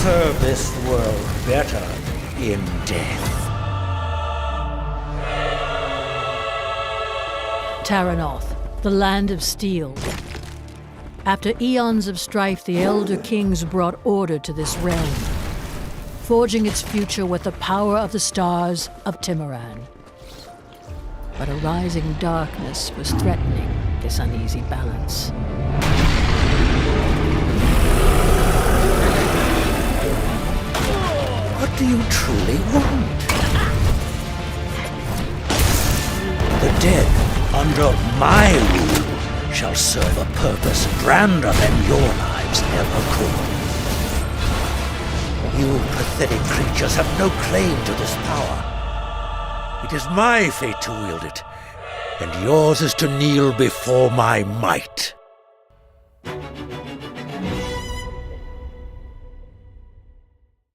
serve this world better in death. Taranoth, the land of steel. After eons of strife, the Elder Kings brought order to this realm, forging its future with the power of the stars of Timoran. But a rising darkness was threatening this uneasy balance. What do you truly want? The dead, under my rule, shall serve a purpose grander than your lives ever could. You pathetic creatures have no claim to this power. It is my fate to wield it, and yours is to kneel before my might.